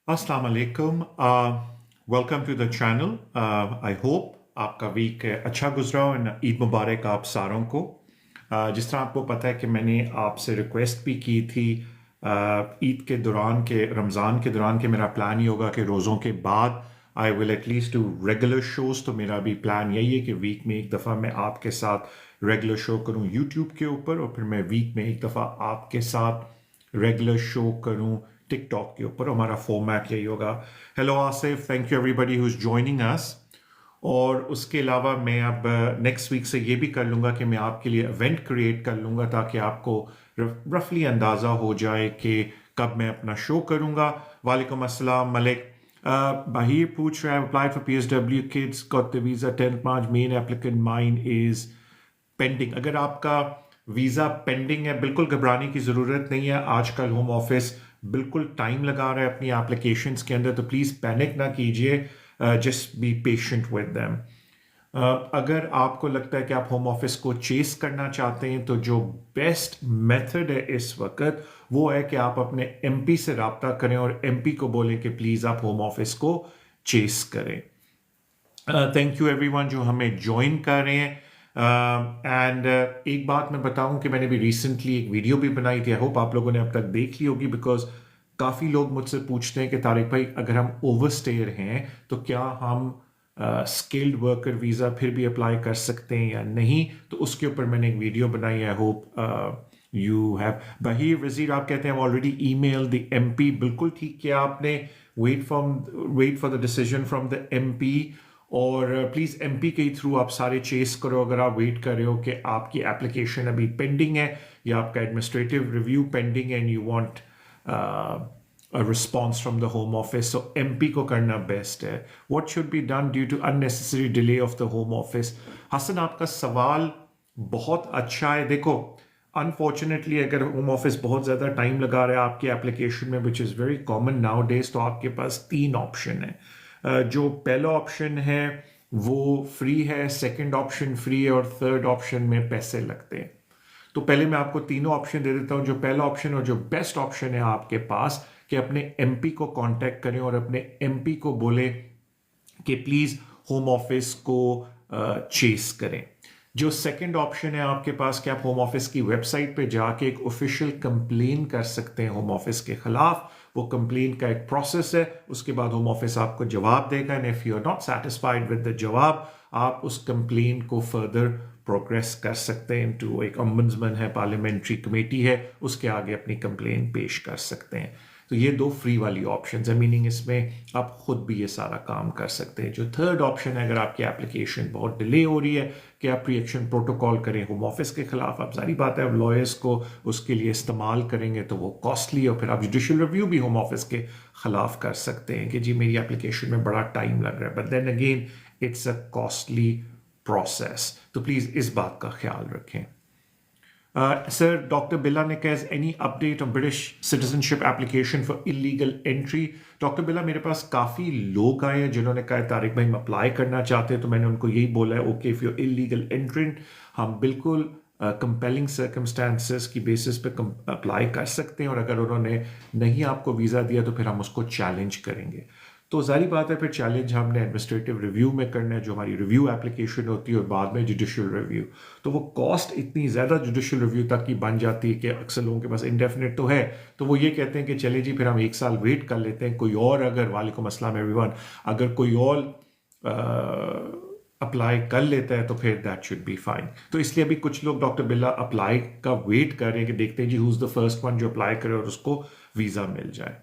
अस्सलाम वालेकुम welcome to the channel I hope आपका वीक अच्छा गुजरा हो एंड ईद मुबारक आप सारों को। जिस तरह आपको पता है कि मैंने आपसे रिक्वेस्ट भी की थी ईद के दौरान के रमज़ान के दौरान के मेरा प्लान ये होगा कि रोज़ों के बाद I will at least do regular shows. तो मेरा भी प्लान यही है कि वीक में एक दफ़ा मैं आपके साथ रेगुलर शो करूं यूट्यूब के ऊपर और फिर मैं वीक में एक दफ़ा आपके साथ रेगुलर शो करूं टिकटॉक के ऊपर। हमारा फॉर्मेट यही होगा। Hello Asif, thank you everybody who is joining us. और उसके अलावा मैं अब नेक्स्ट वीक से ये भी कर लूँगा कि मैं आपके लिए इवेंट क्रिएट कर लूँगा ताकि आपको रफली अंदाज़ा हो जाए कि कब मैं अपना शो करूँगा। वालेकुम अस्सलाम मलिक। Bahir पूछ रहा है applied for PSW kids got the visa 10 March main applicant mine is pending. अगर आपका वीज़ा पेंडिंग है बिल्कुल घबराने की ज़रूरत नहीं है। आजकल होम ऑफिस बिल्कुल टाइम लगा रहा है अपनी एप्लीकेशंस के अंदर, तो प्लीज़ पैनिक ना कीजिए, just be patient with them. अगर आपको लगता है कि आप होम ऑफिस को चेस करना चाहते हैं तो जो बेस्ट मेथड है इस वक्त वो है कि आप अपने MP से रब्ता करें और MP को बोलें कि प्लीज़ आप होम ऑफिस को चेस करें। थैंक यू एवरीवन जो हमें ज्वाइन कर रहे हैं। एंड एक बात मैं बताऊं कि मैंने भी रिसेंटली एक वीडियो भी बनाई थी, आई होप आप लोगों ने अब तक देख ली होगी, बिकॉज काफ़ी लोग मुझसे पूछते हैं कि तारिक भाई अगर हम ओवरस्टेयर हैं तो क्या हम स्किल्ड वर्कर वीज़ा फिर भी अप्लाई कर सकते हैं या नहीं। तो उसके ऊपर मैंने एक वीडियो बनाई, आई होप यू हैव। बहीर वजीर आप कहते हैं ऑलरेडी ईमेल द MP। बिल्कुल ठीक किया आपने। Wait for the decision from the MP। और प्लीज़ MP के थ्रू आप सारे चेस करो अगर आप वेट कर रहे हो कि आपकी एप्लीकेशन अभी पेंडिंग है या आपका एडमिनिस्ट्रेटिव रिव्यू पेंडिंग है and you want a response from the home office. So MP को करना बेस्ट है। What should be done due to unnecessary delay of the home office? Hasan आपका सवाल बहुत अच्छा है। देखो अनफॉर्चुनेटली अगर होम ऑफिस बहुत ज़्यादा टाइम लगा रहा है आपकी एप्लीकेशन में, which is very common now days, तो आपके पास 3 ऑप्शन है। जो पहला ऑप्शन है वो फ्री है, सेकंड ऑप्शन फ्री है और थर्ड ऑप्शन में पैसे लगते हैं। तो पहले मैं आपको तीनों ऑप्शन दे देता हूं। जो पहला ऑप्शन और जो बेस्ट ऑप्शन है आपके पास कि अपने MP को कांटेक्ट करें और अपने MP को बोले कि प्लीज होम ऑफिस को चेस करें। जो सेकंड ऑप्शन है आपके पास कि आप होम ऑफिस की वेबसाइट पे जाके एक ऑफिशियल कंप्लेन कर सकते हैं होम ऑफिस के खिलाफ। वो कंप्लेन का एक प्रोसेस है, उसके बाद होम ऑफिस आपको जवाब देगा and if you are not satisfied with the जवाब आप उस कंप्लेन को फर्दर प्रोग्रेस कर सकते हैं। टू एक ऑम्बुड्समैन है, पार्लियामेंट्री कमेटी है, उसके आगे अपनी कंप्लेन पेश कर सकते हैं। तो ये 2 फ्री वाली ऑप्शन है, मीनिंग इसमें आप खुद भी ये सारा काम कर सकते हैं। जो थर्ड ऑप्शन है, अगर आपकी एप्लीकेशन बहुत डिले हो रही है कि आप प्री-एक्शन प्रोटोकॉल करें होम ऑफिस के खिलाफ, अब सारी बात है अब लॉयर्स को उसके लिए इस्तेमाल करेंगे तो वो कॉस्टली, और फिर आप जुडिशियल रिव्यू भी होम ऑफिस के खिलाफ कर सकते हैं कि जी मेरी एप्लीकेशन में बड़ा टाइम लग रहा है, but then again it's a costly process. तो प्लीज इस बात का ख्याल रखें। Sir, Dr. Billa ne has any update on British citizenship application for illegal entry? Doctor बिला मेरे पास काफ़ी लोग आए हैं जिन्होंने कहा तारिक भाई हम अप्लाई करना चाहते हैं, तो मैंने उनको यही बोला है ओके इफ़ यू इलीगल एंट्रेंट हम बिल्कुल कंपेलिंग सर्कमस्टांसेस की बेसिस पे अप्लाई कर सकते हैं, और अगर उन्होंने नहीं आपको वीज़ा दिया तो फिर हम उसको चैलेंज करेंगे। तो जारी बात है फिर चैलेंज हमने एडमिनिस्ट्रेटिव रिव्यू में करना है, जो हमारी रिव्यू एप्लीकेशन होती है, और बाद में जुडिशियल रिव्यू। तो वो कॉस्ट इतनी ज़्यादा जुडिशियल रिव्यू तक की बन जाती है कि अक्सर लोगों के पास इंडेफिनिट तो है, तो वो ये कहते हैं कि चले जी फिर हम 1 साल वेट कर लेते हैं। कोई और अगर, वालेकुम अस्सलाम एवरीवन, अगर कोई और अप्लाई कर लेता है तो फिर दैट शुड बी फाइन। तो इसलिए अभी कुछ लोग डॉक्टर बिल्ला अप्लाई का वेट कर रहे हैं कि देखते हैं जी who is the first one जो अप्लाई करे और उसको वीज़ा मिल जाए।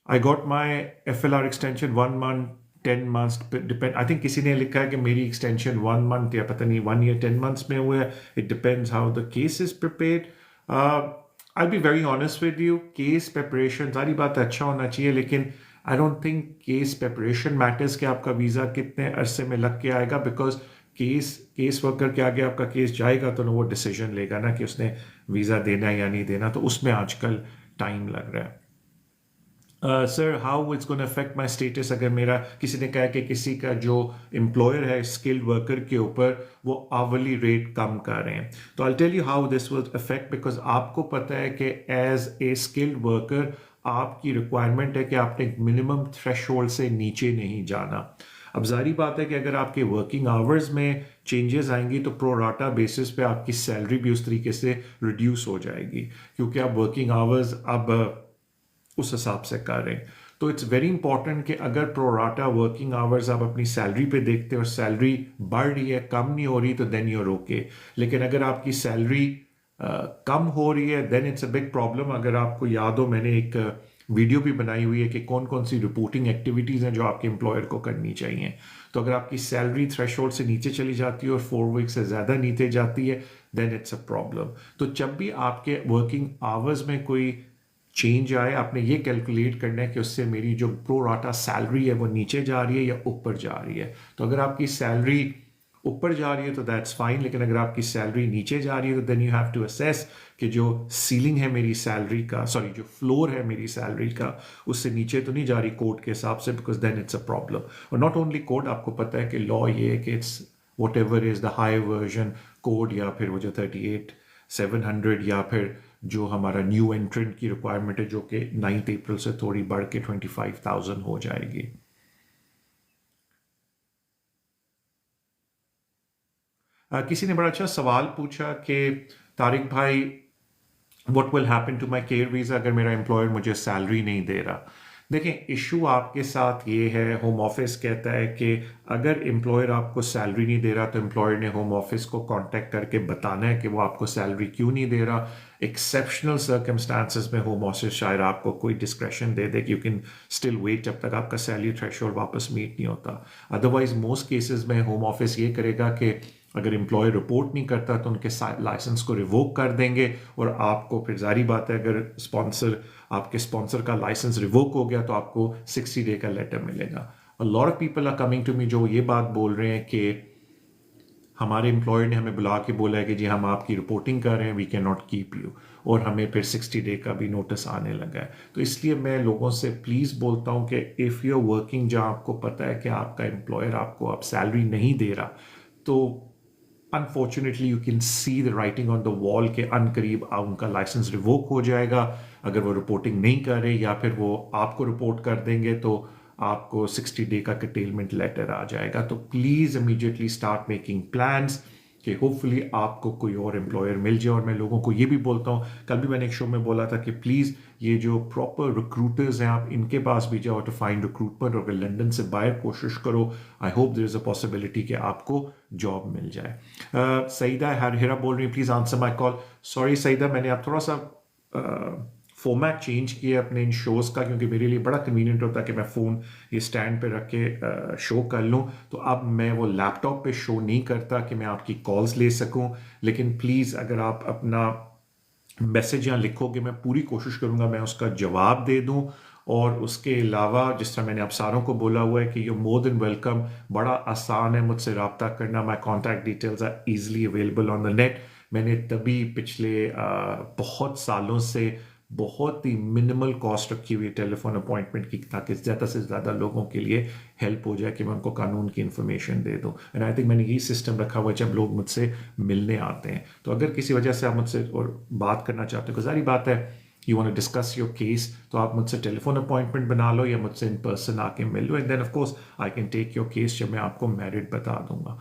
I got my FLR extension 1 month, 10 months depend. I think किसी ने लिखा है कि मेरी extension 1 month या पता नहीं 1 year 10 months में हुआ है. It depends how the case is prepared. I'll be very honest with you. Case preparation सारी बात अच्छा होना चाहिए, लेकिन I don't think case preparation matters कि आपका वीज़ा कितने अरसे में लग के आएगा, because केस वर्कर के आगे आपका केस जाएगा तो वो डिसीजन लेगा ना कि उसने वीज़ा देना है या नहीं देना, तो उसमें आजकल टाइम लग रहा है। Sir how it's gonna affect my status अगर मेरा किसी ने कहा कि किसी का जो एम्प्लॉयर है स्किल्ड वर्कर के ऊपर वो आवरली रेट कम कर रहे हैं तो I tell you how this will affect because आपको पता है कि एज ए स्किल्ड वर्कर आपकी रिक्वायरमेंट है कि आपने एक मिनिमम थ्रेशोल्ड से नीचे नहीं जाना अब जारी बात है कि अगर आपके वर्किंग आवर्स में चेंजेस आएंगी तो प्रो राटा बेसिस पे आपकी सैलरी भी उस तरीके से रिड्यूस हो जाएगी क्योंकि आप वर्किंग आवर्स अब उस हिसाब से कर रहे हैं तो इट्स वेरी इंपॉर्टेंट कि अगर प्रोराटा वर्किंग आवर्स आप अपनी सैलरी पे देखते हैं और सैलरी बढ़ रही है कम नहीं हो रही तो देन यूर ओके लेकिन अगर आपकी सैलरी कम हो रही है then it's a big problem अगर आपको याद हो मैंने एक वीडियो भी बनाई हुई है कि कौन कौन सी रिपोर्टिंग एक्टिविटीज़ हैं जो आपके एम्प्लॉयर को करनी चाहिए तो अगर आपकी सैलरी थ्रेशोल्ड से नीचे चली जाती है और 4 वीक से ज़्यादा नीचे जाती है देन इट्स अ प्रॉब्लम तो जब भी आपके वर्किंग आवर्स में कोई चेंज आए आपने ये कैलकुलेट करना है कि उससे मेरी जो प्रो राटा सैलरी है वो नीचे जा रही है या ऊपर जा रही है तो अगर आपकी सैलरी ऊपर जा रही है तो दैट्स फाइन लेकिन अगर आपकी सैलरी नीचे जा रही है तो then you have to assess कि जो सीलिंग है मेरी सैलरी का सॉरी जो फ्लोर है मेरी सैलरी का उससे नीचे तो नहीं जा रही कोड के हिसाब से because then it's a problem और नॉट ओनली कोड आपको पता है कि लॉ ये है कि it's whatever is the high version code या फिर वो जो 38,700 या फिर जो हमारा न्यू एंट्रेंट की रिक्वायरमेंट है जो कि 9 अप्रैल से थोड़ी बढ़ के 25,000 हो जाएगी किसी ने बड़ा अच्छा सवाल पूछा कि तारिक भाई what will happen to my care visa अगर मेरा एम्प्लॉयर मुझे सैलरी नहीं दे रहा देखें इशू आपके साथ ये है होम ऑफिस कहता है कि अगर एम्प्लॉयर आपको सैलरी नहीं दे रहा तो एम्प्लॉयर ने होम ऑफिस को कांटेक्ट करके बताना है कि वो आपको सैलरी क्यों नहीं दे रहा एक्सेप्शनल सर्कमस्टांसेस में होम ऑफिस शायद आपको कोई डिस्क्रेशन दे दे कि यू कैन स्टिल वेट जब तक आपका सैलरी थ्रेशोल्ड वापस मीट नहीं होता अदरवाइज मोस्ट केसेस में होम ऑफिस ये करेगा कि अगर एम्प्लॉयर रिपोर्ट नहीं करता तो उनके लाइसेंस को रिवोक कर देंगे और आपको फिर जारी बात है अगर आपके स्पॉन्सर का लाइसेंस रिवोक हो गया तो आपको 60 डे का लेटर मिलेगा और lot of people are coming to me जो ये बात बोल रहे हैं कि हमारे एम्प्लॉयर ने हमें बुला के बोला है कि जी हम आपकी रिपोर्टिंग कर रहे हैं we can not keep you और हमें फिर 60 डे का भी नोटिस आने लगा है तो इसलिए मैं लोगों से प्लीज़ बोलता हूँ कि इफ़ यू आर वर्किंग जहाँ आपको पता है कि आपका एम्प्लॉयर आपको अब सैलरी नहीं दे रहा तो unfortunately you can see the writing on the wall के अनकरीब उनका लाइसेंस रिवोक हो जाएगा अगर वो रिपोर्टिंग नहीं कर रहे या फिर वो आपको रिपोर्ट कर देंगे तो आपको 60 डे का कटेलमेंट लेटर आ जाएगा तो please immediately start making plans कि होपफुली आपको कोई और एम्प्लॉयर मिल जाए और मैं लोगों को ये भी बोलता हूँ कल भी मैंने एक शो में बोला था कि प्लीज़ ये जो प्रॉपर रिक्रूटर्स हैं आप इनके पास भी जाओ टू फाइंड रिक्रूटमेंट और अगर लंदन से बाहर कोशिश करो I hope there is a possibility कि आपको जॉब मिल जाए सईदा हिरा बोल रही please answer my call sorry Saeeda मैंने आप थोड़ा सा फॉर्मेट चेंज किया अपने इन शोज़ का क्योंकि मेरे लिए बड़ा कन्वीनियंट होता है कि मैं फ़ोन ये स्टैंड पे रख के शो कर लूँ तो अब मैं वो लैपटॉप पे शो नहीं करता कि मैं आपकी कॉल्स ले सकूँ लेकिन प्लीज़ अगर आप अपना मैसेज यहाँ लिखोगे मैं पूरी कोशिश करूँगा मैं उसका जवाब दे दूँ और उसके अलावा जिस तरह मैंने आप सारों को बोला हुआ है कि यू मोर देन वेलकम बड़ा आसान है मुझसे रब्ता करना my contact details are easily available on the net मैंने तभी पिछले बहुत सालों से बहुत ही मिनिमल कॉस्ट रखी हुई है टेलीफोन अपॉइंटमेंट की ताकि ज़्यादा से ज़्यादा लोगों के लिए हेल्प हो जाए कि मैं उनको कानून की इन्फॉर्मेशन दे दूँ एंड आई थिंक मैंने यही सिस्टम रखा हुआ है जब लोग मुझसे मिलने आते हैं तो अगर किसी वजह से आप मुझसे और बात करना चाहते हो गुजारी बात है you want to discuss your case तो आप मुझसे टेलीफोन अपॉइंटमेंट बना लो या मुझसे इन पर्सन आके मिल लो and then of course I can take your case जब मैं आपको मेरिट बता दूंगा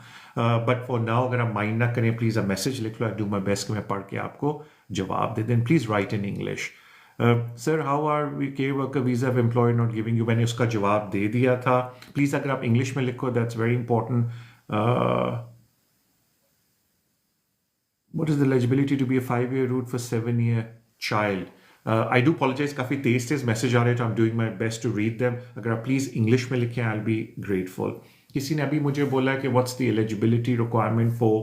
बट फॉर नाउ अगर आप माइंड ना करें प्लीज़ आप मैसेज लिख लो आई डू माई बेस्ट कि मैं पढ़ के आपको जवाब दे दें please write in English sir how are we care worker visa of employer not giving you मैंने उसका जवाब दे दिया था प्लीज़ अगर आप इंग्लिश में लिखो that's very important what is the eligibility to be a 5-year route for 7-year child? I do apologize, काफ़ी तेज तेज मैसेज आ रहे हैं तो I'm doing my best to read them. अगर आप प्लीज़ इंग्लिश में लिखें I'll be grateful. किसी ने अभी मुझे बोला कि what's the eligibility requirement for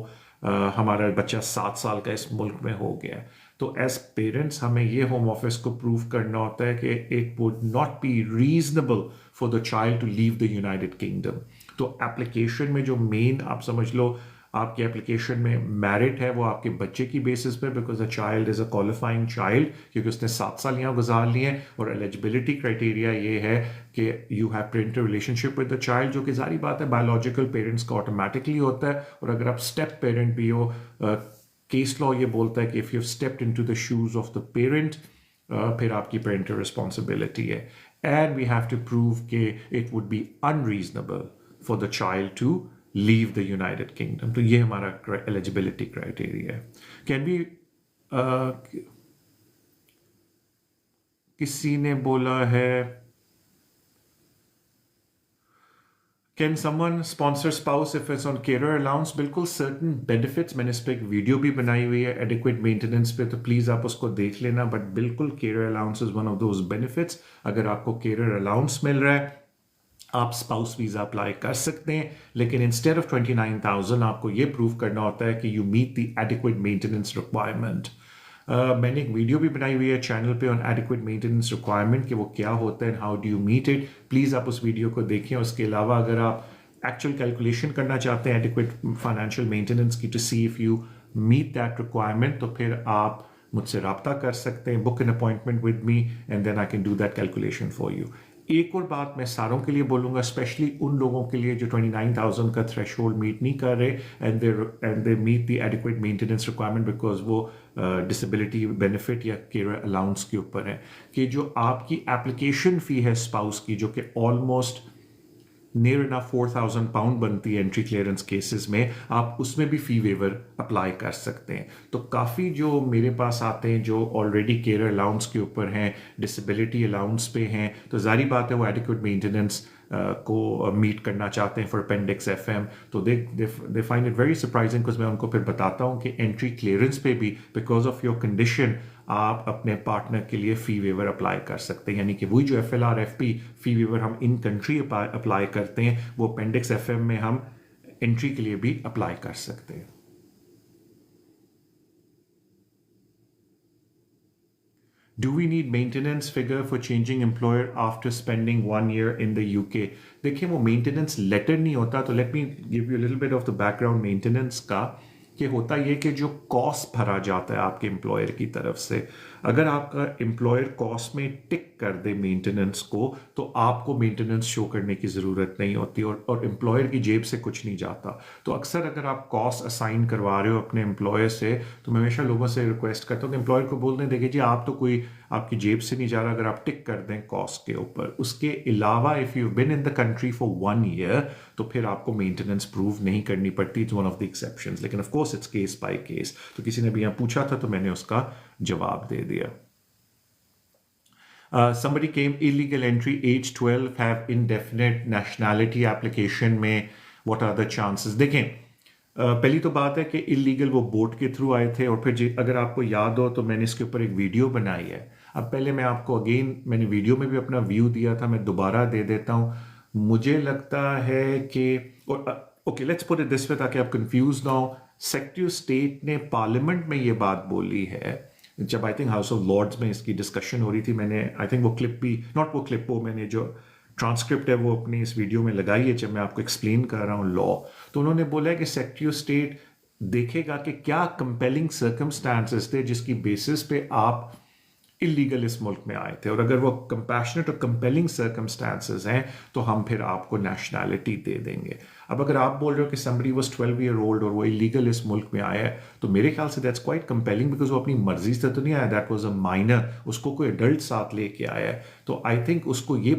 हमारा बच्चा 7 साल का इस मुल्क में हो गया है तो एज पेरेंट्स हमें ये होम ऑफिस को प्रूव करना होता है कि it would not be reasonable for the child to leave the United Kingdom तो एप्लीकेशन में जो मेन आप समझ लो आपकी एप्लीकेशन में मेरिट है वो आपके बच्चे की बेसिस पे, because a child is a qualifying child, क्योंकि उसने 7 साल यहाँ गुजार लिए हैं। और एलिजिबिलिटी क्राइटेरिया ये है कि you have parental relationship with the child, जो कि जारी बात है बायोलॉजिकल पेरेंट्स का ऑटोमेटिकली होता है। और अगर आप स्टेप पेरेंट भी हो, केस लॉ ये बोलता है कि if you stepped into the shoes of the parent, फिर आपकी पेरेंटल रिस्पॉन्सिबिलिटी है। And we have to prove कि it would be unreasonable for the child to leave the United Kingdom. तो ये हमारा एलिजिबिलिटी क्राइटेरिया है। कैन बी किसी ने बोला है can someone sponsor spouse if it's on care allowance. बिल्कुल सर्टन बेनिफिट्स, मैंने इस पर एक वीडियो भी बनाई हुई है एडिक्वेट मेंटेनेंस पे, तो प्लीज़ आप उसको देख लेना। बट बिल्कुल care allowance is one of those benefits. अगर आपको केयर अलाउंस मिल रहा है, आप स्पाउस वीज़ा अप्लाई कर सकते हैं, लेकिन इंस्टेड ऑफ 29,000 आपको ये प्रूव करना होता है कि you meet the adequate maintenance requirement. मैंने एक वीडियो भी बनाई हुई है चैनल पे ऑन एडिक्वेट मेंटेनेंस रिक्वायरमेंट कि वो क्या होता है and how do you meet it. Please आप उस वीडियो को देखें। उसके अलावा अगर आप एक्चुअल कैलकुलेशन करना चाहते हैं एडिक्वेट फाइनेंशियल मेंटेनेंस की, to see if you meet that requirement, तो फिर आप मुझसे रब्ता कर सकते हैं, book an appointment with me and then I can do that calculation for you. एक और बात मैं सारों के लिए बोलूँगा, स्पेशली उन लोगों के लिए जो 29,000 का थ्रेशोल्ड मीट नहीं कर रहे and they meet the adequate maintenance requirement because वो डिसेबिलिटी बेनिफिट या केयर अलाउंस के ऊपर है, कि जो आपकी एप्लीकेशन फ़ी है स्पाउस की, जो कि ऑलमोस्ट नियर इनफ 4,000 पाउंड बनती है एंट्री क्लियरेंस केसेस में, आप उसमें भी फ़ी वेवर अप्लाई कर सकते हैं। तो काफ़ी जो मेरे पास आते हैं जो ऑलरेडी केयर अलाउंस के ऊपर हैं, डिसेबिलिटी अलाउंस पे हैं, तो जारी बात है वो एडिक्वेट मेंटेनेंस को मीट करना चाहते हैं फॉर अपेंडिक्स एफएम। तो they find it very surprising, because मैं उनको फिर बताता हूँ कि एंट्री क्लियरेंस पे भी बिकॉज ऑफ योर कंडीशन आप अपने पार्टनर के लिए फ़ी वेवर अप्लाई कर सकते हैं। यानी कि वही जो FLR-FP फ़ी वेवर हम इन कंट्री अप्लाई करते हैं, वो अपेंडिक्स FM में हम एंट्री के लिए भी अप्लाई कर सकते हैं। Do we need maintenance figure for changing employer after spending 1 year in the UK? देखिए वो मेंटेनेंस लेटर नहीं होता, तो let me give you little bit of the background maintenance का। कि होता ये कि जो कॉस्ट भरा जाता है आपके एम्प्लॉयर की तरफ से, अगर आपका एम्प्लॉयर कॉस्ट में टिक कर दे मेंटेनेंस को, तो आपको मेंटेनेंस शो करने की ज़रूरत नहीं होती और एम्प्लॉयर की जेब से कुछ नहीं जाता। तो अक्सर अगर आप कॉस्ट असाइन करवा रहे हो अपने एम्प्लॉयर से, तो मैं हमेशा लोगों से रिक्वेस्ट करता हूँ कि एम्प्लॉयर को बोल दें, देखिए जी आप तो कोई आपकी जेब से नहीं जा रहा, अगर आप टिक कर दें कॉस्ट के ऊपर। उसके अलावा if you been in the country for 1 year, तो फिर आपको मेंटेनेंस प्रूव नहीं करनी पड़ती। It's one of the exceptions, लेकिन of course it's case by case. तो किसी ने भी यहाँ पूछा था तो मैंने उसका जवाब दे दिया। Somebody came illegal entry age 12, have indefinite nationality application में what are the chances? देखें, पहली तो बात है कि इलीगल वो बोट के थ्रू आए थे, और फिर अगर आपको याद हो तो मैंने इसके ऊपर एक वीडियो बनाई है। अब पहले मैं आपको अगेन, मैंने वीडियो में भी अपना व्यू दिया था, मैं दोबारा दे देता हूँ। मुझे लगता है कि okay let's put it this way ताकि आप कंफ्यूज ना हो। सेक्रेटरी ऑफ स्टेट ने पार्लियामेंट में ये बात बोली है जब I think House of Lords में इसकी डिस्कशन हो रही थी। मैंने आई थिंक वो क्लिप भी, नॉट वो क्लिप, वो मैंने जो ट्रांसक्रिप्ट है वो अपनी इस वीडियो में लगाई है जब मैं आपको एक्सप्लेन कर रहा हूँ लॉ। तो उन्होंने बोला है कि सेक्रेटरी ऑफ स्टेट देखेगा कि क्या कंपेलिंग सर्कमस्टांसेस थे जिसकी बेसिस पे आप इलीगल इस मुल्क में आए थे, और अगर वो कंपैशनेट और कंपेलिंग सर्कमस्टांसेस हैं तो हम फिर आपको नेशनैलिटी दे देंगे। अब अगर आप बोल रहे हो कि somebody was 12 year old और वो इलीगल इस मुल्क में आया है, तो मेरे ख्याल से दैट्स क्वाइट कंपेलिंग, बिकॉज वो अपनी मर्जी से तो नहीं आया, दैट वाज अ माइनर, उसको कोई एडल्ट साथ लेके आया है। तो आई थिंक उसको ये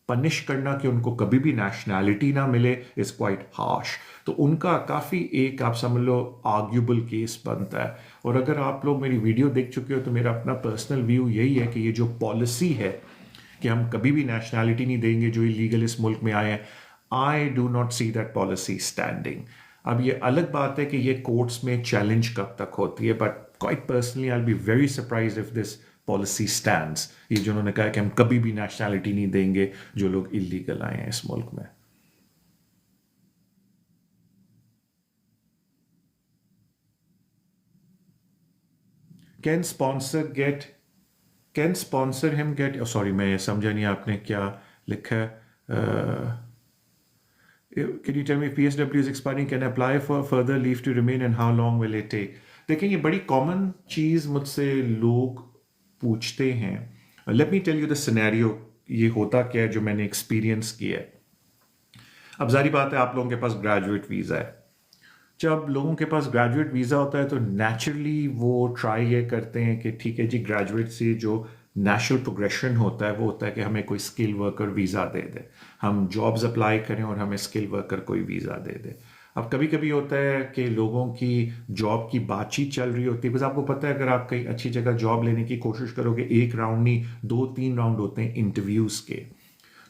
पनिश करना कि उनको कभी भी नेशनैलिटी ना मिले इज क्वाइट हार्श। तो उनका काफ़ी एक आप समझ लो आर्ग्यूबल केस बनता है। और अगर आप लोग मेरी वीडियो देख चुके हो तो मेरा अपना पर्सनल व्यू यही है कि ये जो पॉलिसी है कि हम कभी भी नेशनैलिटी नहीं देंगे जो इलीगल इस मुल्क में आए हैं, I do not see that policy standing. अब ये अलग बात है कि ये कोर्ट्स में चैलेंज कब तक होती है, but quite personally I will be very surprise if this policy stands. ये जो उन्होंने कहा कि हम कभी भी नेशनैलिटी नहीं देंगे जो लोग इलीगल आए हैं इस मुल्क में। Can sponsor get, can sponsor him get, sorry मैं समझा नहीं आपने क्या लिखा है। Can you tell me if PSW is expiring, can I apply for further leave to remain and how long will it take? देखें ये बड़ी कॉमन चीज़ मुझसे लोग पूछते हैं. Let me tell you the scenario. ये होता क्या है जो मैंने एक्सपीरियंस किया है. अब जारी बात है आप लोगों के पास ग्रेजुएट वीज़ा है. जब लोगों के पास ग्रेजुएट वीज़ा होता है तो नेचुरली वो ट्राई ये करते हैं कि ठीक है जी, ग्रेजुएट से जो नेशनल प्रोग्रेशन होता है वो होता है कि हमें कोई स्किल वर्कर वीज़ा दे दे, हम जॉब्स अप्लाई करें और हमें स्किल वर्कर कोई वीज़ा दे दे. अब कभी कभी होता है कि लोगों की जॉब की बातचीत चल रही होती है, बस आपको पता है अगर आप कहीं अच्छी जगह जॉब लेने की कोशिश करोगे, एक राउंड नहीं 2-3 राउंड होते हैं इंटरव्यूज़ के.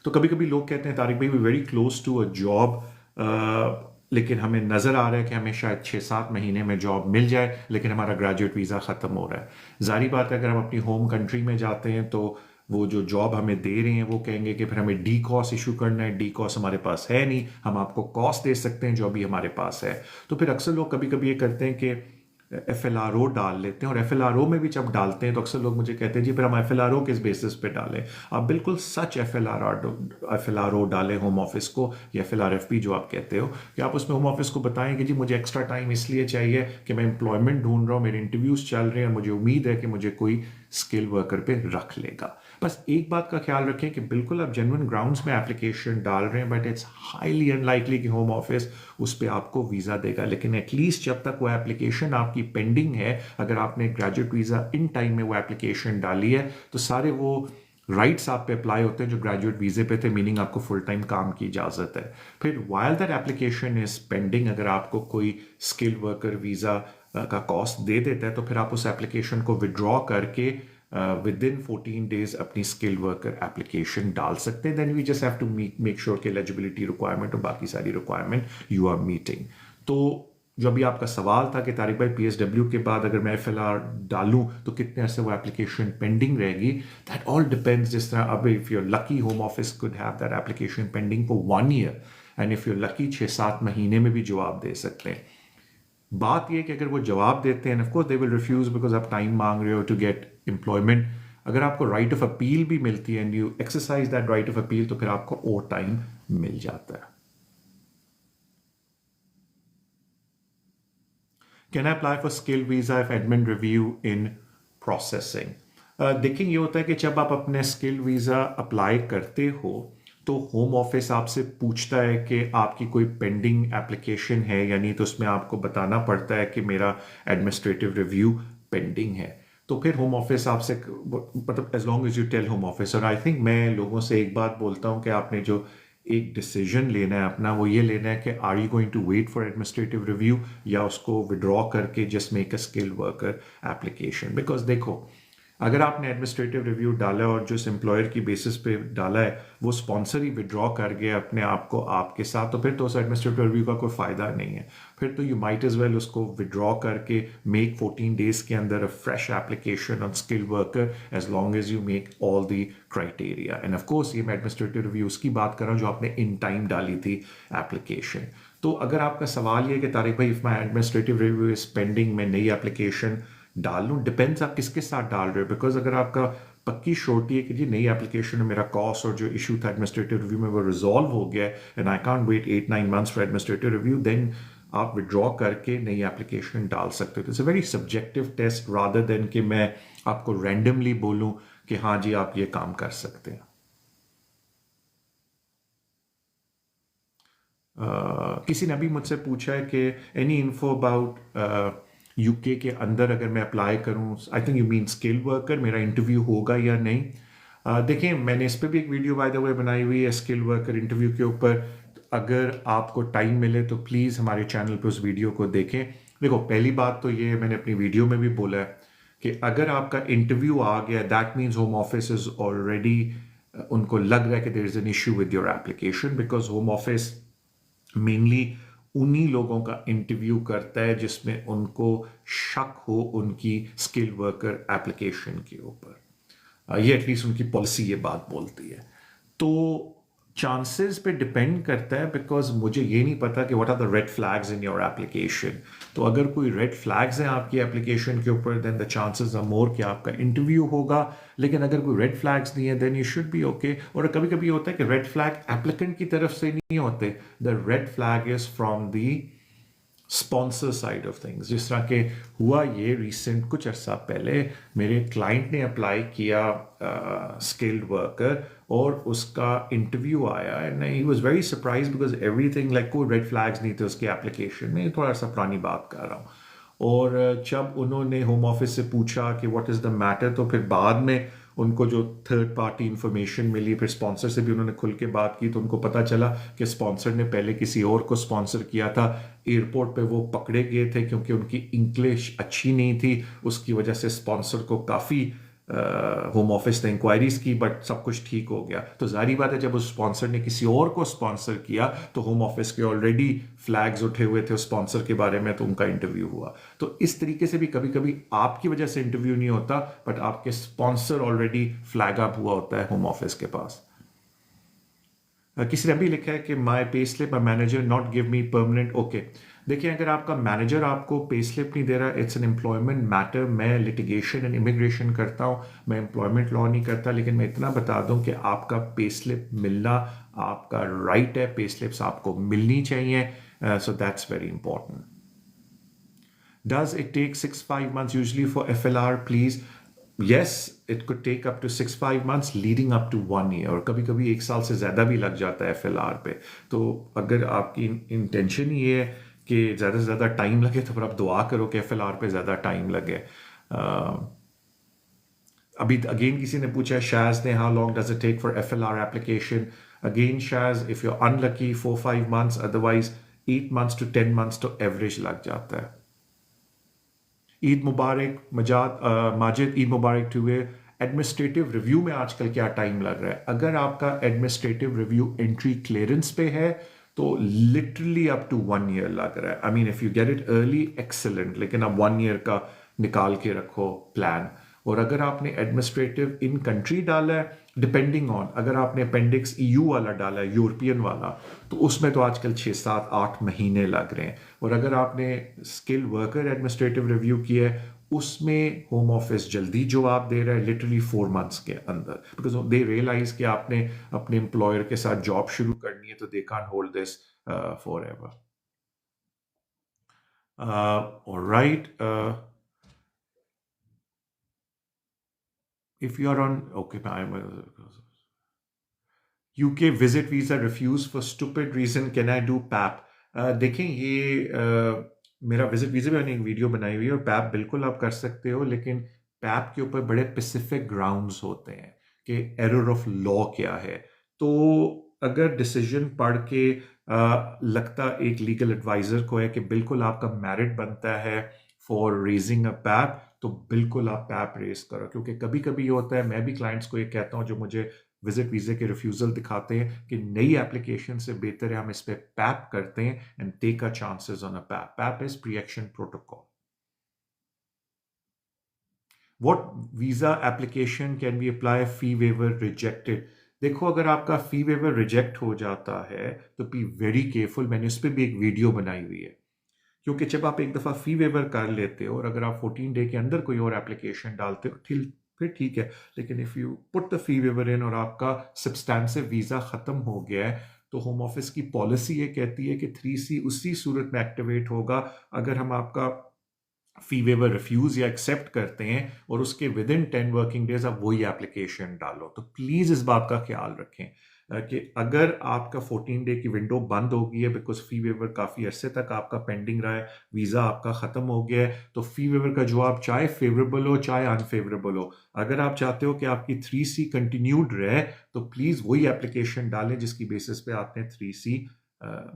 तो कभी कभी लोग कहते हैं तारिक भाई we very close to a job, लेकिन हमें नज़र आ रहा है कि हमें शायद 6-7 महीने में जॉब मिल जाए, लेकिन हमारा ग्रेजुएट वीज़ा ख़त्म हो रहा है. जारी बात है अगर हम अपनी होम कंट्री में जाते हैं तो वो जो जॉब हमें दे रहे हैं वो कहेंगे कि फिर हमें डी कॉस इशू करना है. डी कॉस हमारे पास है नहीं, हम आपको कॉस्ट दे सकते हैं जो अभी हमारे पास है. तो फिर अक्सर लोग कभी कभी ये करते हैं कि FLRO डाल लेते हैं, और FLRO में भी जब डालते हैं तो अक्सर लोग मुझे कहते हैं जी फिर हम FLRO किस बेसिस पे डालें. आप बिल्कुल सच FLRO डालें होम ऑफिस को, या FLRFP जो आप कहते हो, कि आप उसमें होम ऑफिस को बताएं कि जी मुझे एक्स्ट्रा टाइम इसलिए चाहिए कि मैं एम्प्लॉयमेंट ढूंढ रहा हूँ, मेरे इंटरव्यूज चल रहे हैं, मुझे उम्मीद है कि मुझे कोई स्किल वर्कर पे रख लेगा. बस एक बात का ख्याल रखें कि बिल्कुल आप जेन्युइन ग्राउंड्स में एप्लीकेशन डाल रहे हैं, बट इट्स हाईली अनलाइकली कि होम ऑफिस उस पर आपको वीज़ा देगा. लेकिन एटलीस्ट जब तक वो एप्लीकेशन आपकी पेंडिंग है, अगर आपने ग्रेजुएट वीज़ा इन टाइम में वो एप्लीकेशन डाली है, तो सारे वो राइट्स आप पे अप्लाई होते हैं जो ग्रेजुएट वीज़े पे थे, मीनिंग आपको फुल टाइम काम की इजाज़त है. फिर while that application is pending, अगर आपको कोई स्किल वर्कर वीज़ा का कॉस्ट दे देता है, तो फिर आप उस एप्लीकेशन को विड्रॉ करके विद इन 14 डेज अपनी स्किल वर्कर एप्लीकेशन डाल सकते हैं. Then we just have to make sure कि एलिजिबिलिटी रिक्वायरमेंट और बाकी सारी रिक्वायरमेंट यू आर मीटिंग. तो जो अभी आपका सवाल था कि तारिक भाई PSW के बाद अगर मैं FLR डालूं तो कितने अरसे वो एप्लीकेशन पेंडिंग रहेगी, दैट ऑल डिपेंड्स. जिस तरह अब if you're lucky Home Office could have that application pending for 1 year, and if you're lucky 6-7 महीने में भी जवाब दे सकते हैं. बात यह कि अगर वो जवाब देते हैं, of course they will refuse because आप टाइम मांग रहे हो टू गेट एम्प्लॉयमेंट. अगर आपको राइट ऑफ अपील भी मिलती है and you exercise that right of appeal, तो फिर आपको और टाइम मिल जाता है. Can I apply for skill visa if admin review in processing? देखिए ये होता है कि जब आप अपने स्किल वीज़ा अप्लाई करते हो तो होम ऑफिस आपसे पूछता है कि आपकी कोई पेंडिंग एप्लीकेशन है या नहीं, तो उसमें आपको बताना पड़ता है कि मेरा एडमिनिस्ट्रेटिव रिव्यू पेंडिंग है. तो फिर होम ऑफिस आपसे, मतलब as long as you tell Home Office. और आई थिंक मैं लोगों से एक बात बोलता हूँ कि आपने जो एक डिसीजन लेना है अपना, वो ये लेना है कि are you going to wait for administrative review या उसको विड्रॉ करके just make a skill worker application. Because देखो, अगर आपने एडमिनिस्ट्रेटिव रिव्यू डाला और जिस एम्प्लॉयर की बेसिस पे डाला है वो स्पॉन्सर ही विड्रॉ कर गया अपने आप को आपके साथ, तो फिर तो उस एडमिनिस्ट्रेटिव रिव्यू का कोई फ़ायदा नहीं है. फिर तो यू माइट एज वेल उसको विड्रॉ करके मेक 14 डेज के अंदर a fresh application on skill worker, as long as you make all the criteria. And of course ये मैं एडमिनिस्ट्रेटिव रिव्यू उसकी बात कर रहा हूँ जो आपने इन टाइम डाली थी एप्लीकेशन. तो अगर आपका सवाल ये कि तारिक भाई if my administrative review is pending, मैं नई एप्लीकेशन डाल लूँ, डिपेंड्स आप किसके साथ डाल रहे हो. बिकॉज अगर आपका पक्की श्योरिटी है कि जी नई एप्लीकेशन में मेरा कॉस्ट और जो इशू था एडमिनिस्ट्रेटिव रिव्यू में वो रिजॉल्व हो गया and I can't wait 8-9 months for administrative review, then आप विड्रॉ करके नई एप्लीकेशन डाल सकते हो. It's a very subjective test rather than कि मैं आपको रैंडमली बोलूँ कि हाँ जी आप ये काम कर सकते हैं. किसी ने अभी मुझसे पूछा है कि एनी इन्फो अबाउट यूके के अंदर अगर मैं अप्लाई करूं, I think you mean skill worker, मेरा इंटरव्यू होगा या नहीं. देखें मैंने इस पर भी एक वीडियो बाय द वे बनाई हुई है स्किल वर्कर इंटरव्यू के ऊपर. अगर आपको टाइम मिले तो प्लीज़ हमारे चैनल पे उस वीडियो को देखें. देखो पहली बात तो ये मैंने अपनी वीडियो में भी बोला है कि अगर आपका इंटरव्यू आ गया that means Home Office is already, उनको लग रहा है कि there is an issue with your application. Because Home Office mainly उन्हीं लोगों का इंटरव्यू करता है जिसमें उनको शक हो उनकी स्किल वर्कर एप्लीकेशन के ऊपर. ये एटलीस्ट उनकी पॉलिसी ये बात बोलती है. तो चांसेस पे डिपेंड करता है, बिकॉज मुझे ये नहीं पता कि what are the red flags in your application. तो अगर कोई रेड फ्लैग्स हैं आपकी एप्लीकेशन के ऊपर, then the chances are more कि आपका इंटरव्यू होगा। लेकिन अगर कोई रेड फ्लैग्स नहीं है, then you should be okay. और कभी कभी होता है कि रेड फ्लैग एप्लीकेंट की तरफ से नहीं होते, the red flag is from the sponsor side of things. जिस तरह के हुआ ये रिसेंट कुछ अर्सा पहले, मेरे क्लाइंट ने अप्लाई किया स्किल्ड वर्कर, और उसका इंटरव्यू आया, and he was very surprise because everything like कोई रेड फ्लैग्स नहीं थे उसके एप्लीकेशन में। थोड़ा सा पुरानी बात कर रहा हूँ। और जब उन्होंने होम ऑफिस से पूछा कि व्हाट इज़ द मैटर, तो फिर बाद में उनको जो थर्ड पार्टी इंफॉर्मेशन मिली, फिर स्पॉन्सर से भी उन्होंने खुल के बात की, तो उनको पता चला कि स्पॉन्सर ने पहले किसी और को स्पॉन्सर किया था। एयरपोर्ट पे वो पकड़े गए थे क्योंकि उनकी इंग्लिश अच्छी नहीं थी। उसकी वजह से स्पॉन्सर को काफ़ी होम ऑफिस ने इंक्वायरीज की, बट सब कुछ ठीक हो गया। तो जाहिर बात है, जब उस स्पॉन्सर ने किसी और को स्पॉन्सर किया, तो होम ऑफिस के ऑलरेडी फ्लैग्स उठे हुए थे उस स्पॉन्सर के बारे में, तो उनका इंटरव्यू हुआ। तो इस तरीके से भी कभी कभी आपकी वजह से इंटरव्यू नहीं होता, बट आपके स्पॉन्सर ऑलरेडी फ्लैग अप हुआ होता है होम ऑफिस के पास। किसी ने भी लिखा है कि my pay slip my manager not give me permanent. Okay, देखिए, अगर आपका मैनेजर आपको पे स्लिप नहीं दे रहा, इट्स एन एम्प्लॉयमेंट मैटर। मैं लिटिगेशन एंड इमिग्रेशन करता हूँ, मैं एम्प्लॉयमेंट लॉ नहीं करता, लेकिन मैं इतना बता दूं कि आपका पे स्लिप मिलना आपका राइट है। पे स्लिप्स आपको मिलनी चाहिए, so that's very important. Does it take 6-5 months usually for FLR, please? Yes, it could take up to 6-5 months leading up to 1 year, और कभी कभी एक साल से ज़्यादा भी लग जाता है FLR पे। तो अगर आपकी इंटेंशन ये है कि ज़्यादा से ज़्यादा टाइम लगे, तो फिर आप दुआ करो कि FLR पे ज़्यादा टाइम लगे। अभी अगेन किसी ने पूछा, शाज ने, how long does it take for FLR application? Again Shaz, if you are unlucky 4-5 months, otherwise 8 months to 10 months तो एवरेज लग जाता है। ईद मुबारक माजिद, ईद मुबारक टू यू। एडमिनिस्ट्रेटिव रिव्यू में आजकल क्या टाइम लग रहा है? अगर आपका एडमिनिस्ट्रेटिव रिव्यू एंट्री क्लियरेंस पे है, तो लिटरली अप टू 1 year लग रहा है। I mean, if you get it early, excellent, लेकिन अब 1 year का निकाल के रखो प्लान। और अगर आपने एडमिनिस्ट्रेटिव इन कंट्री डाला है, डिपेंडिंग ऑन, अगर आपने अपेंडिक्स EU वाला डाला है, यूरोपियन वाला, तो उसमें तो आजकल 6-7-8 महीने लग रहे हैं। और अगर आपने स्किल वर्कर एडमिनिस्ट्रेटिव रिव्यू किया है, उसमें होम ऑफिस जल्दी जवाब दे रहा है, लिटरली 4 months के अंदर, बिकॉज दे रियलाइज कि आपने अपने एम्प्लॉयर के साथ जॉब शुरू करनी है, तो they can't hold this for ever. Alright, if you are on, okay, UK visit visa refused for stupid reason, can I do PAP? देखें, ये मेरा विजिट वीज़ा भी मैंने एक वीडियो बनाई हुई है, और पैप बिल्कुल आप कर सकते हो, लेकिन पैप के ऊपर बड़े स्पेसिफिक ग्राउंड्स होते हैं कि एरर ऑफ लॉ क्या है। तो अगर डिसीजन पढ़ के लगता एक लीगल एडवाइज़र को है कि बिल्कुल आपका मेरिट बनता है फॉर रेजिंग अ पैप, तो बिल्कुल आप पैप रेज करो। क्योंकि कभी कभी होता है, मैं भी क्लाइंट्स को ये कहता हूँ जो मुझे विजिट वीज़े के रिफ्यूज़ल दिखाते हैं, कि नई एप्लीकेशन से बेहतर है हम इस पे पैप करते हैं and take a chances on a PAP. PAP is pre action protocol. What visa application can be apply fee waiver rejected? देखो, अगर आपका फी वेवर रिजेक्ट हो जाता है, तो बी वेरी केयरफुल। मैंने उस पर भी एक वीडियो बनाई हुई है। क्योंकि जब आप एक दफ़ा फी वेवर कर लेते हो, और अगर आप 14 डे के अंदर कोई और एप्लीकेशन डालते हो, फिर ठीक है। लेकिन if you put the fee waiver in और आपका सब्सटेंसिव वीज़ा ख़त्म हो गया है, तो होम ऑफिस की पॉलिसी ये कहती है कि 3C उसी सूरत में एक्टिवेट होगा अगर हम आपका फी वेवर रिफ्यूज़ या एक्सेप्ट करते हैं, और उसके विद इन 10 वर्किंग डेज आप वही एप्लीकेशन डालो। तो प्लीज़ इस बात का ख्याल रखें कि अगर आपका 14 डे की विंडो बंद हो गई है बिकॉज फी वेवर काफ़ी अरसे तक आपका पेंडिंग रहा है, वीज़ा आपका ख़त्म हो गया है, तो फी वेवर का जवाब चाहे फेवरेबल हो चाहे अनफेवरेबल हो, अगर आप चाहते हो कि आपकी 3C कंटिन्यूड रहे, तो प्लीज़ वही एप्लीकेशन डालें जिसकी बेसिस पे आपने 3C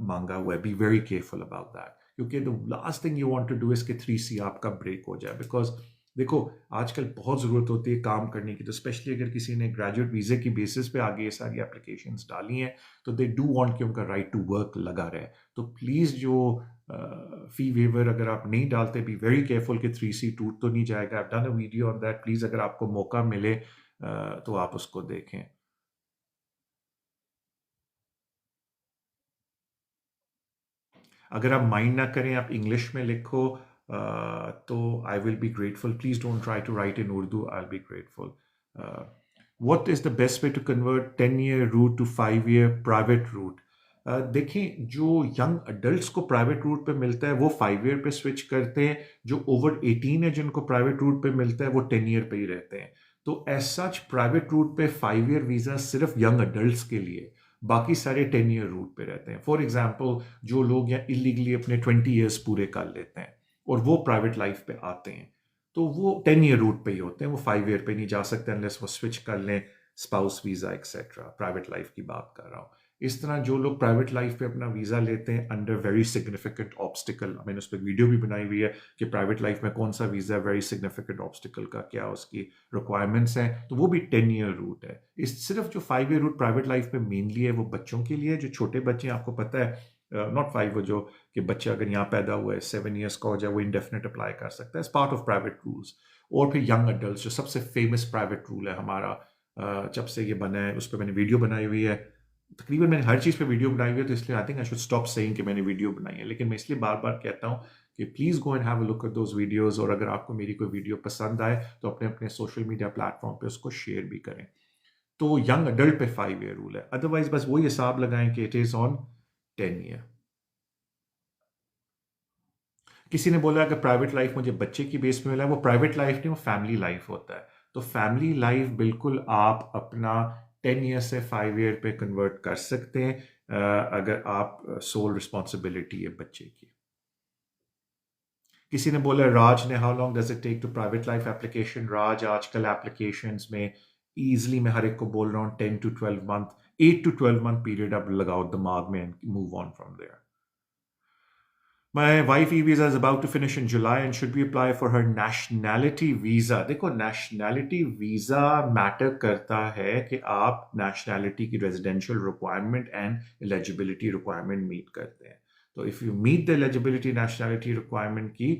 मांगा हुआ है। Be very careful about that, क्योंकि the last thing you want to do is कि 3C आपका ब्रेक हो जाए। बिकॉज देखो, आजकल बहुत ज़रूरत होती है काम करने की, तो स्पेशली अगर किसी ने ग्रेजुएट वीज़े की बेसिस पे आगे ये सारी एप्लीकेशंस डाली हैं, तो दे डू वांट कि उनका राइट टू वर्क लगा रहे। तो प्लीज़ जो फी वेवर अगर आप नहीं डालते, बी वेरी केयरफुल कि 3C टूट तो नहीं जाएगा। I done a video on that, please अगर आपको मौका मिले तो आप उसको देखें। अगर आप माइंड ना करें, आप इंग्लिश में लिखो तो I will be grateful. Please don't try to write in Urdu. I will be grateful. What is the best way to convert 10-year route to 5-year private route? देखिए, जो यंग अडल्ट्स को private root पे मिलता है वो 5 year पे switch करते हैं. जो ओवर 18 है जिनको प्राइवेट रूट पे मिलता है वो 10 ईयर पे ही रहते हैं. तो एज सच प्राइवेट रूट पे 5 ईयर वीज़ा सिर्फ यंग अडल्ट्स के लिए, बाकी सारे 10 ईयर रूट पे रहते हैं. फॉर एग्जाम्पल, जो लोग यहाँ इलीगली अपने 20 ईयर्स पूरे कर लेते हैं और वो प्राइवेट लाइफ पे आते हैं, तो वो 10 ईयर रूट पे ही होते हैं. वो 5 ईयर पे नहीं जा सकते अनलेस वो स्विच कर लें, spouse visa etcetera. Private life की बात कर रहा हूँ. इस तरह जो लोग प्राइवेट लाइफ पे अपना वीज़ा लेते हैं अंडर वेरी सिग्निफिकेंट ऑब्स्टिकल, मैंने उस पर वीडियो भी बनाई हुई है कि प्राइवेट लाइफ में कौन सा वीज़ा है, वेरी सिग्निफिकेंट ऑब्स्टिकल का क्या उसकी रिक्वायरमेंट्स हैं, तो वो भी 10 ईयर रूट है. इस सिर्फ जो 5 ईयर रूट प्राइवेट लाइफ में मेनली है वो बच्चों के लिए. जो छोटे बच्चे हैं, आपको पता है, नॉट 5, वो जो कि बच्चा अगर यहाँ पैदा हुआ है 7 ईयर्स का हो जाए, वो इंडेफिनेट अप्लाई कर सकता है as part of private rules. और फिर यंग अडल्ट जो सबसे फेमस प्राइवेट रूल है हमारा, जब से ये बना है उस पर मैंने वीडियो बनाई हुई है. तकरीबन मैंने हर चीज़ पे वीडियो बनाई हुई है, तो इसलिए I think I should stop saying कि मैंने वीडियो बनाई है. लेकिन मैं इसलिए बार बार कहता हूँ कि please go and have a look at those videos. और अगर आपको मेरी कोई वीडियो पसंद आए तो अपने अपने सोशल मीडिया प्लेटफॉर्म पे उसको शेयर भी करें. तो यंग अडल्ट पे 5 ईयर रूल है. अदरवाइज बस वही हिसाब लगाएं कि इट इज़ ऑन 10 ईयर. किसी ने बोला कि प्राइवेट लाइफ मुझे बच्चे की बेस पे मिला है. वो प्राइवेट लाइफ नहीं, वो फैमिली लाइफ होता है. तो फैमिली लाइफ बिल्कुल आप अपना 10 ईयर से 5 ईयर पे कन्वर्ट कर सकते हैं अगर आप सोल रिस्पॉन्सिबिलिटी है बच्चे की. किसी ने बोला राज ने, how long does it take to private life application. Raj, आजकल एप्लीकेशंस में ईजिली मैं हर एक को बोल रहा हूँ 10 to 12 month, 8 to 12 month period आप लगाओ दिमाग में, move on from there. My wife e-visa is about to finish in July and should we apply for her nationality visa? देखो, nationality visa मैटर करता है कि आप nationality की residential requirement and eligibility requirement meet करते हैं. तो if you meet the eligibility nationality requirement की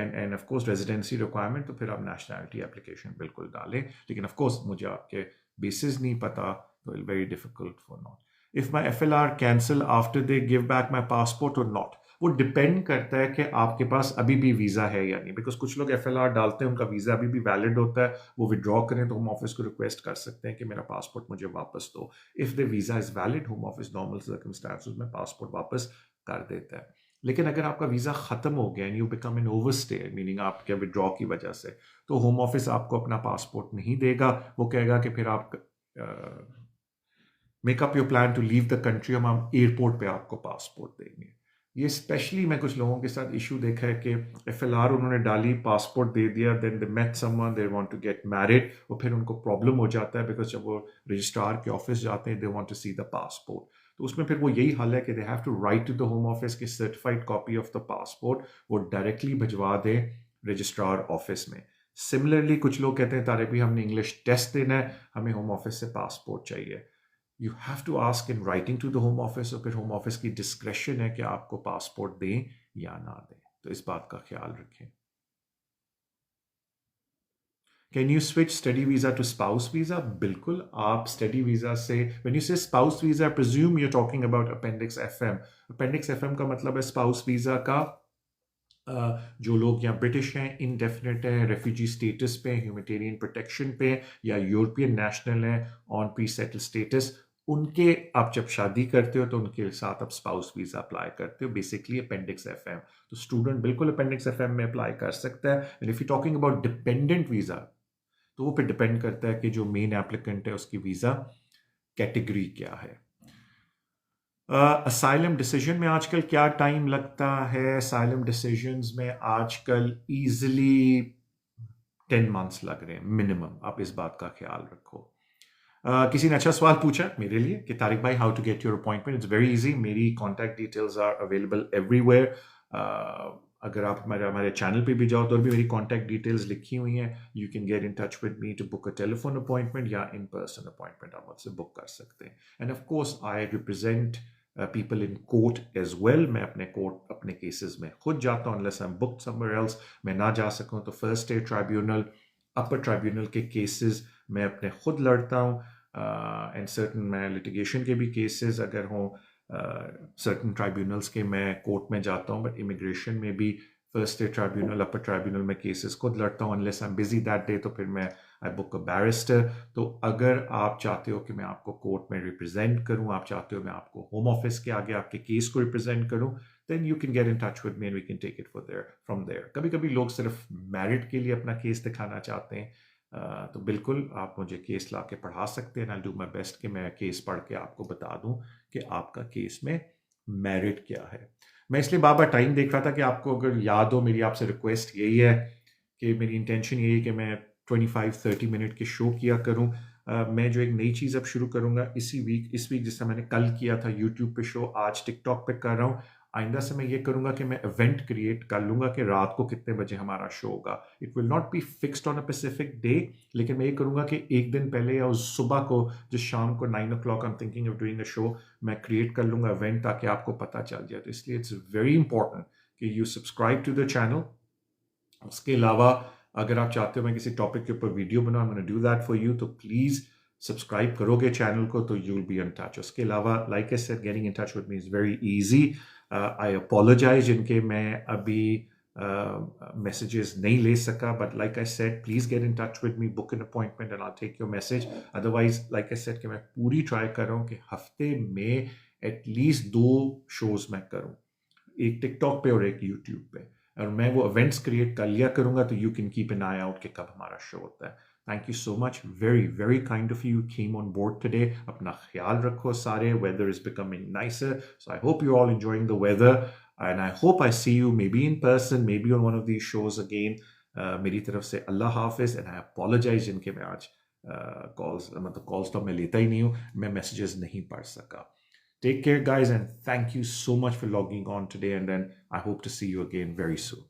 and of course residency requirement, तो फिर आप nationality application बिल्कुल डालें. लेकिन of course मुझे आपके basis नहीं पता, तो it's very difficult for not. If my FLR cancel after they give back my passport or not? वो डिपेंड करता है कि आपके पास अभी भी वीज़ा है या नहीं. बिकॉज कुछ लोग FLR डालते हैं, उनका वीज़ा अभी भी वैलिड होता है, वो विड्रॉ करें तो होम ऑफिस को रिक्वेस्ट कर सकते हैं कि मेरा पासपोर्ट मुझे वापस दो. If the visa is valid, home office normal circumstances में पासपोर्ट वापस कर देता है. लेकिन अगर आपका वीज़ा ख़त्म हो गया and you become an overstay, meaning आपके विड्रॉ की वजह से, तो होम ऑफिस आपको अपना पासपोर्ट नहीं देगा. वो कहेगा कि फिर आप make up your plan to leave the country, हम एयरपोर्ट पे आपको पासपोर्ट देंगे. ये स्पेशली मैं कुछ लोगों के साथ इशू देखा है कि FLR उन्होंने डाली, पासपोर्ट दे दिया, then they met someone, they want to get married, और फिर उनको प्रॉब्लम हो जाता है बिकॉज जब वो रजिस्ट्रार के ऑफिस जाते हैं, they want to see the passport. तो उसमें फिर वो यही हल है कि they have to write to the home office की certified copy of the passport वो डायरेक्टली भिजवा दें रजिस्ट्रार ऑफिस में. सिमिलरली कुछ लोग कहते हैं तारे भी हमने इंग्लिश टेस्ट देना है, हमें होम ऑफिस से पासपोर्ट चाहिए. You have to ask in writing to the home Office, और फिर होम ऑफिस की डिस्क्रेशन है कि आपको पासपोर्ट दें या ना दें. तो इस बात का ख्याल रखें. Can you switch study visa to spouse visa? बिल्कुल, आप स्टडी वीज़ा से, when you say spouse visa, presume you are talking about appendix FM. Appendix FM का मतलब है स्पाउस वीज़ा का जो लोग यहाँ ब्रिटिश हैं, इनडेफिनेट हैं, रेफ्यूजी स्टेटस पे, ह्यूमैनिटेरियन प्रोटेक्शन पे, या यूरोपियन नेशनल हैं ऑन प्री सेटल स्टेटस, उनके आप जब शादी करते हो तो उनके साथ आप स्पाउस वीज़ा अप्लाई करते हो, बेसिकली अपेंडिक्स FM. तो स्टूडेंट बिल्कुल अपेंडिक्स FM में अप्लाई कर सकता है. And if you talking about dependent visa, तो वो पे डिपेंड करता है कि जो मेन एप्लीकेंट है उसकी वीज़ा कैटेगरी क्या है. असाइलम डिसीजन में आजकल क्या टाइम लगता है? असाइलम डिसीजंस में आजकल ईजिली 10 मंथ्स लग रहे हैं मिनिमम. आप इस बात का ख्याल रखो. किसी ने अच्छा सवाल पूछा मेरे लिए कि तारिक भाई, how to get your appointment. It's very easy. मेरी contact details are available everywhere. अगर आप हमारे चैनल पे भी जाओ तो भी मेरी कॉन्टैक्ट डिटेल्स लिखी हुई हैं. You can get in touch with me to book a telephone appointment या इन पर्सन अपॉइंटमेंट आप मुझसे बुक कर सकते हैं. And of course I represent people in court as well. मैं अपने कोर्ट अपने केसेस में खुद जाता हूँ unless I'm booked somewhere else. मैं ना जा सकूँ तो फर्स्ट स्टेट ट्राइब्यूनल, अपर ट्राइब्यूनल के केसेस मैं अपने खुद लड़ता हूँ. एंड सर्टन मैं लिटिगेशन के भी केसेस अगर हों सर्टन ट्राइब्यूनल्स के मैं कोर्ट में जाता हूँ, बट इमिग्रेशन में भी फर्स्ट स्टेट ट्राइब्यूनल, अपर ट्राइब्यूनल में केसेस खुद लड़ता हूँ unless I am busy that day, तो फिर मैं आई बुक अ बैरिस्टर। तो अगर आप चाहते हो कि मैं आपको कोर्ट में रिप्रेजेंट करूँ, आप चाहते हो मैं आपको होम ऑफिस के आगे आपके केस को रिप्रेजेंट करूँ, then you can get in touch with me and we can take it from there. कभी कभी लोग सिर्फ मेरिट के लिए अपना केस दिखाना चाहते हैं, तो बिल्कुल आप मुझे केस ला के पढ़ा सकते हैं। आई डू माई बेस्ट कि मैं केस पढ़ के आपको बता दूं कि आपका केस में मेरिट क्या है। मैं इसलिए बार बार टाइम देख रहा था कि आपको अगर याद हो, मेरी आपसे रिक्वेस्ट यही है कि मेरी इंटेंशन यही है कि मैं 25-30 मिनट के शो किया करूं। मैं जो एक नई चीज़ अब शुरू करूंगा इस वीक जिससे मैंने कल किया था यूट्यूब पे शो, आज टिकटॉक पे कर रहा हूँ। आइंदा से मैं ये करूंगा कि मैं इवेंट क्रिएट कर लूंगा कि रात को कितने बजे हमारा शो होगा। It will not be fixed on a specific day, लेकिन मैं ये करूंगा कि एक दिन पहले या उस सुबह को, जो शाम को 9 o'clock I am thinking of doing a show, मैं क्रिएट कर लूंगा इवेंट ताकि आपको पता चल जाए। तो इसलिए इट्स वेरी इंपॉर्टेंट कि you subscribe to the channel. उसके अलावा अगर आप चाहते हो मैं किसी टॉपिक के ऊपर वीडियो बनाऊं, I am gonna do that for you, तो प्लीज़ सब्सक्राइब करोगे चैनल को तो you will be in touch. उसके अलावा like I said, getting in touch with me is very easy. I apologise जिनके मैं अभी मैसेजेस नहीं ले सका, but like I said please get in touch with me, book an appointment and I take your message. Otherwise like I said कि मैं पूरी try कर रहा हूँ कि हफ्ते में एटलीस्ट 2 शोज़ मैं करूँ, एक टिकटॉक पे और एक यूट्यूब पे, और मैं वो इवेंट्स क्रिएट कर लिया करूंगा, तो you can keep an eye out कि कब हमारा शो होता है। Thank you so much, very very kind of you came on board today. अपना ख्याल रखो सारे, weather is becoming nicer, so I hope you all enjoying the weather and I hope I see you maybe in person, maybe on one of these shows again. मेरी तरफ से अल्लाह हाफिज and I apologise जिनके मैं आज calls तो मैं लेता ही नहीं हूँ, मैं मैसेजेस नहीं पढ़ सका। Take care, guys, and thank you so much for logging on today. And then I hope to see you again very soon.